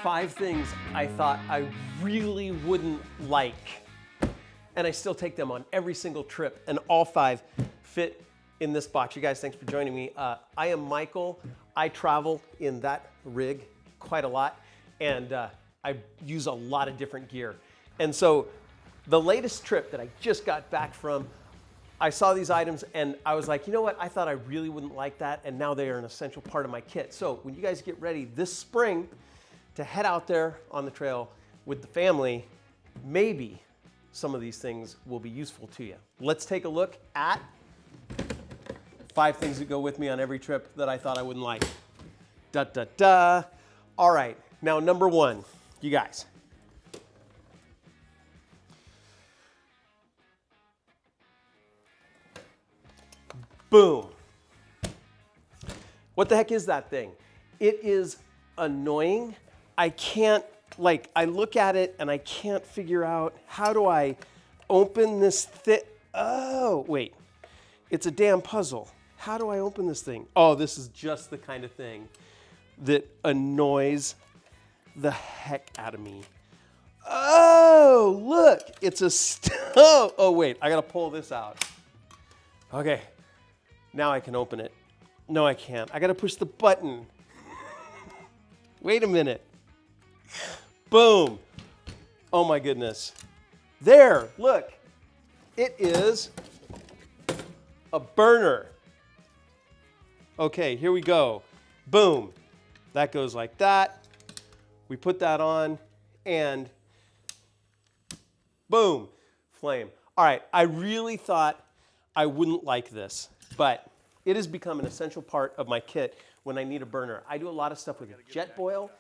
5 things I thought I really wouldn't like. And I still take them on every single trip, and all 5 fit in this box. You guys, thanks for joining me. I am Michael. I travel in that rig quite a lot, and I use a lot of different gear. And so the latest trip that I just got back from, I saw these items and I was like, you know what? I thought I really wouldn't like that, and now they are an essential part of my kit. So when you guys get ready this spring to head out there on the trail with the family, maybe some of these things will be useful to you. Let's take a look at 5 things that go with me on every trip that I thought I wouldn't like. Da, da, da. All right, now number 1, you guys. Boom. What the heck is that thing? It is annoying. I can't, I look at it and I can't figure out, how do I open this thing? Oh, wait. It's a damn puzzle. How do I open this thing? Oh, this is just the kind of thing that annoys the heck out of me. Oh, look. It's a stove. Oh, wait. I got to pull this out. Okay. Now I can open it. No, I can't. I got to push the button. Wait a minute. Boom. Oh my goodness. There, look. It is a burner. Okay, here we go. Boom. That goes like that. We put that on and boom, flame. All right, I really thought I wouldn't like this, but it has become an essential part of my kit when I need a burner. I do a lot of stuff with a jet boil,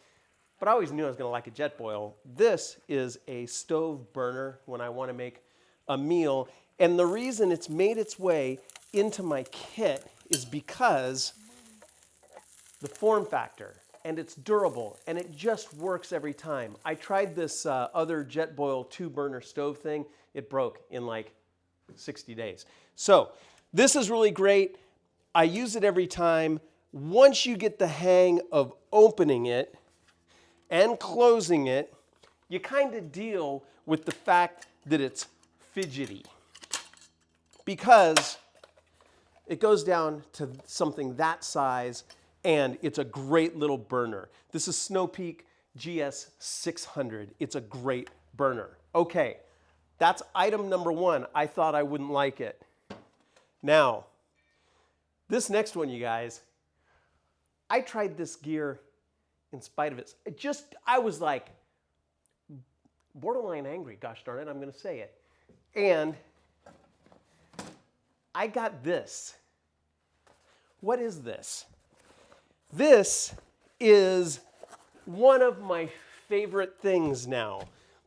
but I always knew I was going to like a jet boil. This is a stove burner when I want to make a meal, and the reason it's made its way into my kit is because the form factor, and it's durable, and it just works every time. I tried this other jet boil 2-burner stove thing. It broke in like 60 days. So this is really great. I use it every time. Once you get the hang of opening it and closing it, you kind of deal with the fact that it's fidgety, because it goes down to something that size, and it's a great little burner. This is Snow Peak GS600. It's a great burner. Okay, that's item number 1. I thought I wouldn't like it. Now, this next one, you guys, I tried this gear in spite of it. I was like borderline angry, gosh darn it, I'm going to say it. And I got this. What is this? This is one of my favorite things now.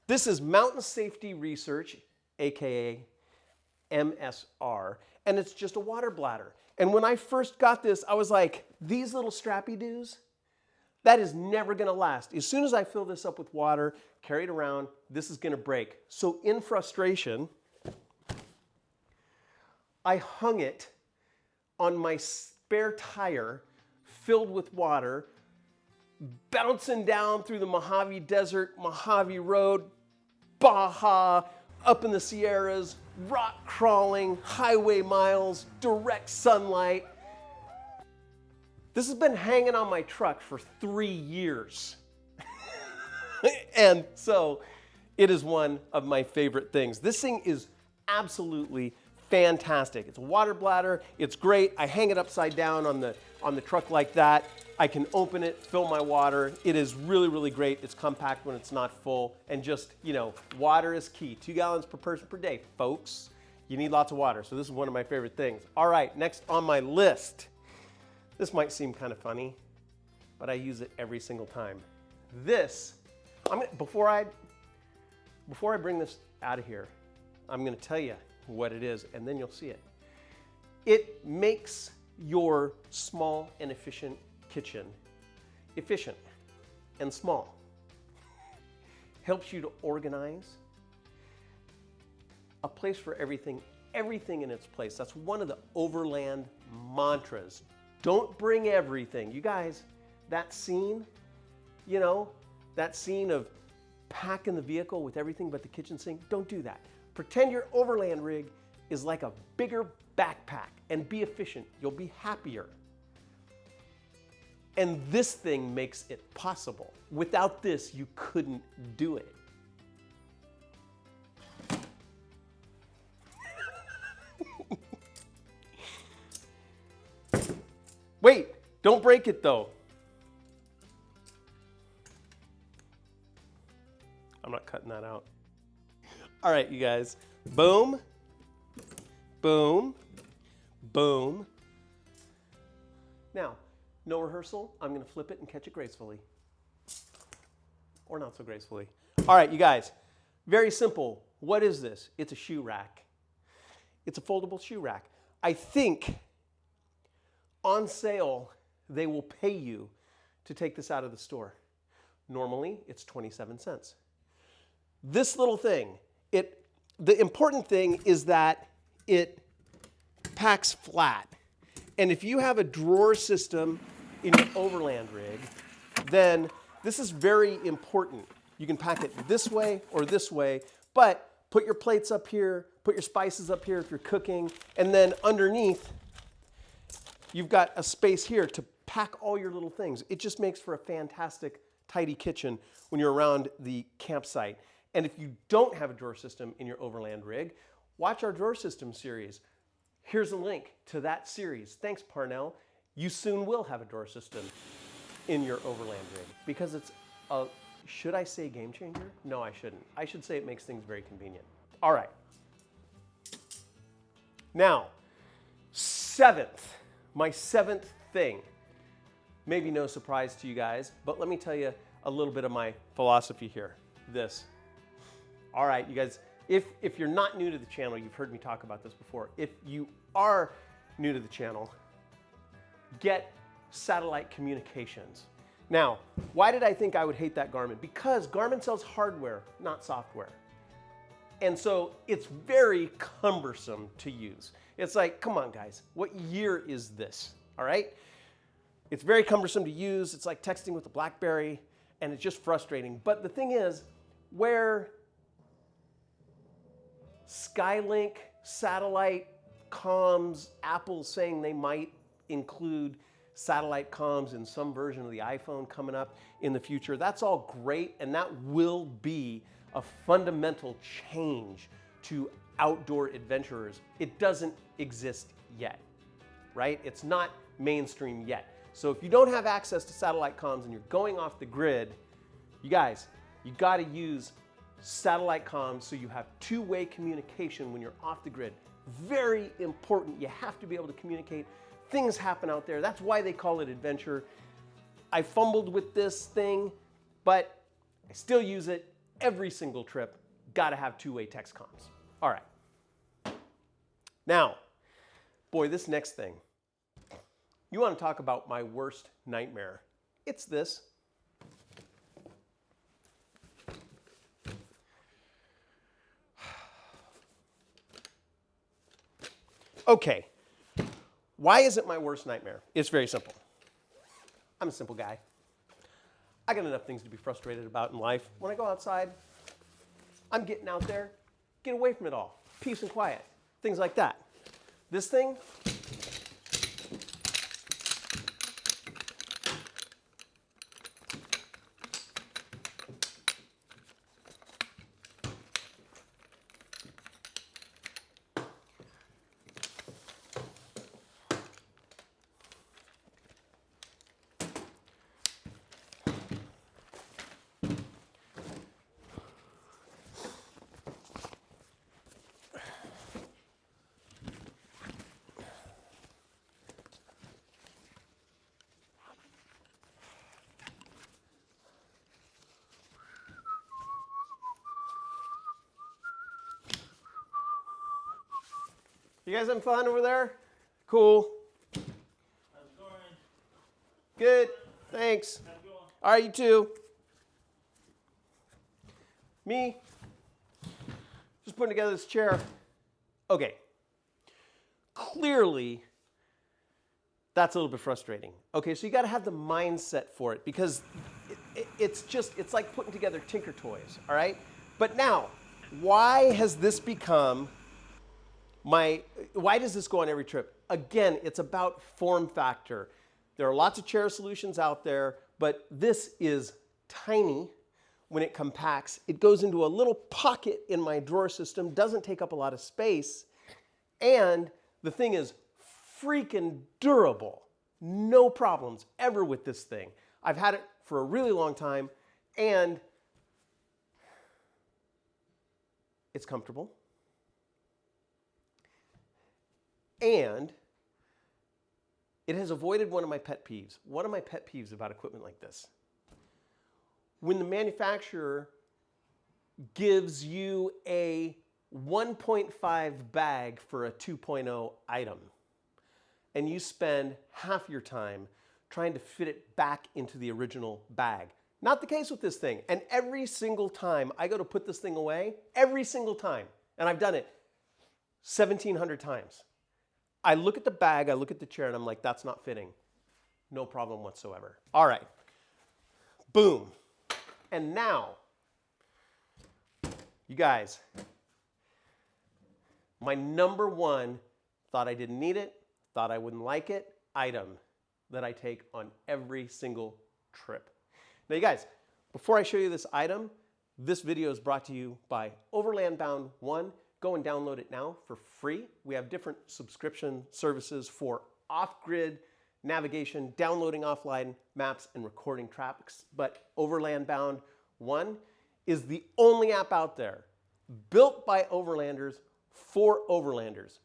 This is Mountain Safety Research, aka MSR, and it's just a water bladder. And when I first got this, I was like, these little strappy doos, that is never going to last. As soon as I fill this up with water, carry it around, this is going to break. So in frustration, I hung it on my spare tire filled with water, bouncing down through the Mojave Desert, Mojave Road, Baja, up in the Sierras, rock crawling, highway miles, direct sunlight. This has been hanging on my truck for 3 years. And so it is one of my favorite things. This thing is absolutely fantastic. It's a water bladder. It's great. I hang it upside down on the truck like that. I can open it, fill my water. It is really, really great. It's compact when it's not full. And just, you know, water is key. 2 gallons per person per day, folks. You need lots of water. So this is one of my favorite things. All right, next on my list. This might seem kind of funny, but I use it every single time. This, before I bring this out of here, I'm going to tell you what it is, and then you'll see it. It makes your small and efficient kitchen efficient and small. Helps you to organize. A place for everything in its place. That's one of the overland mantras. Don't bring everything. You guys, that scene, you know, that scene of packing the vehicle with everything but the kitchen sink, don't do that. Pretend your overland rig is like a bigger backpack and be efficient. You'll be happier. And this thing makes it possible. Without this, you couldn't do it. Wait, don't break it though. I'm not cutting that out. All right, you guys. Boom, boom, boom. Now, no rehearsal. I'm going to flip it and catch it gracefully. Or not so gracefully. All right, you guys. Very simple. What is this? It's a shoe rack. It's a foldable shoe rack. I think on sale, they will pay you to take this out of the store. Normally, it's 27 cents. This little thing, the important thing is that it packs flat. And if you have a drawer system in your overland rig, then this is very important. You can pack it this way or this way, but put your plates up here, put your spices up here if you're cooking, and then underneath, you've got a space here to pack all your little things. It just makes for a fantastic, tidy kitchen when you're around the campsite. And if you don't have a drawer system in your overland rig, watch our drawer system series. Here's a link to that series. Thanks, Parnell. You soon will have a drawer system in your overland rig because it's a, should I say game changer? No, I shouldn't. I should say it makes things very convenient. All right. Now, my seventh thing. Maybe no surprise to you guys, but let me tell you a little bit of my philosophy here. This. All right, you guys, if you're not new to the channel, you've heard me talk about this before. If you are new to the channel, get satellite communications. Now, why did I think I would hate that Garmin? Because Garmin sells hardware, not software. And so it's very cumbersome to use. It's like, come on guys, what year is this? All right? It's very cumbersome to use. It's like texting with a BlackBerry, and it's just frustrating. But the thing is, where Skylink, satellite comms, Apple's saying they might include satellite comms in some version of the iPhone coming up in the future, that's all great, and that will be a fundamental change to outdoor adventurers. It doesn't exist yet, right? It's not mainstream yet. So if you don't have access to satellite comms and you're going off the grid, you guys, you gotta use satellite comms so you have two-way communication when you're off the grid. Very important. You have to be able to communicate. Things happen out there. That's why they call it adventure. I fumbled with this thing, but I still use it every single trip. Gotta have two-way text comms. All right. Now, boy, this next thing. You want to talk about my worst nightmare. It's this. Okay, why is it my worst nightmare? It's very simple. I'm a simple guy. I got enough things to be frustrated about in life. When I go outside, I'm getting out there, get away from it all. Peace and quiet, things like that. This thing, you guys having fun over there? Cool. How's it going? Good, thanks. How's it going? All right, you too. Me, just putting together this chair. Okay, clearly that's a little bit frustrating. Okay, so you gotta have the mindset for it because it's like putting together Tinker Toys, all right? But now, why has this become why does this go on every trip? Again, it's about form factor. There are lots of chair solutions out there, but this is tiny when it compacts. It goes into a little pocket in my drawer system, doesn't take up a lot of space, and the thing is freaking durable. No problems ever with this thing. I've had it for a really long time, and it's comfortable. And it has avoided one of my pet peeves. One of my pet peeves about equipment like this. When the manufacturer gives you a 1.5 bag for a 2.0 item, and you spend half your time trying to fit it back into the original bag. Not the case with this thing. And every single time I go to put this thing away, every single time, and I've done it 1,700 times, I look at the bag, I look at the chair, and I'm like, that's not fitting. No problem whatsoever. All right. Boom. And now, you guys, my number one, thought I didn't need it, thought I wouldn't like it, item that I take on every single trip. Now, you guys, before I show you this item, this video is brought to you by Overland Bound 1. Go and download it now for free. We have different subscription services for off-grid navigation, downloading offline maps, and recording traffics. But Overland Bound 1 is the only app out there built by overlanders for overlanders.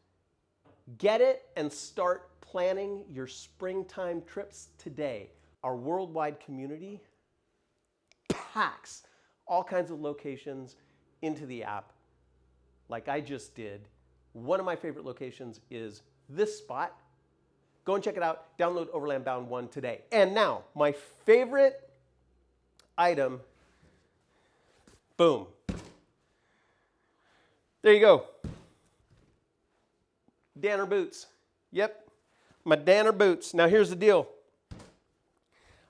Get it and start planning your springtime trips today. Our worldwide community packs all kinds of locations into the app like I just did. One of my favorite locations is this spot. Go and check it out. Download Overland Bound 1 today. And now, my favorite item, boom. There you go. Danner boots. Yep, my Danner boots. Now here's the deal.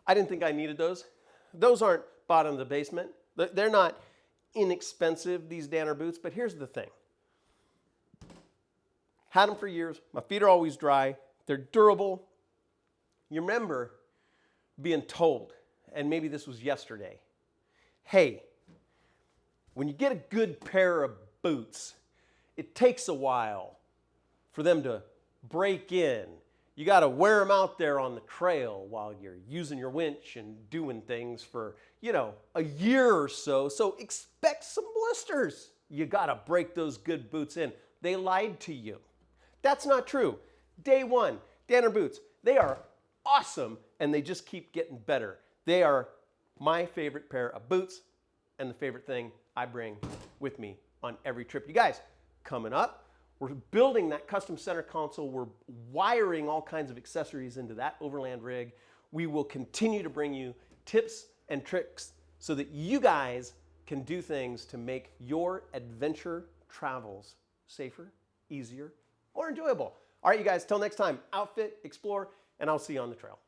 I didn't think I needed those. Those aren't bottom of the basement. They're not inexpensive, these Danner boots, but here's the thing. Had them for years. My feet are always dry. They're durable. You remember being told, and maybe this was yesterday, hey, when you get a good pair of boots, it takes a while for them to break in. You got to wear them out there on the trail while you're using your winch and doing things for, a year or so. So expect some blisters. You got to break those good boots in. They lied to you. That's not true. Day one, Danner boots, they are awesome and they just keep getting better. They are my favorite pair of boots and the favorite thing I bring with me on every trip. You guys, coming up, we're building that custom center console. We're wiring all kinds of accessories into that overland rig. We will continue to bring you tips and tricks so that you guys can do things to make your adventure travels safer, easier, more enjoyable. All right, you guys, till next time, outfit, explore, and I'll see you on the trail.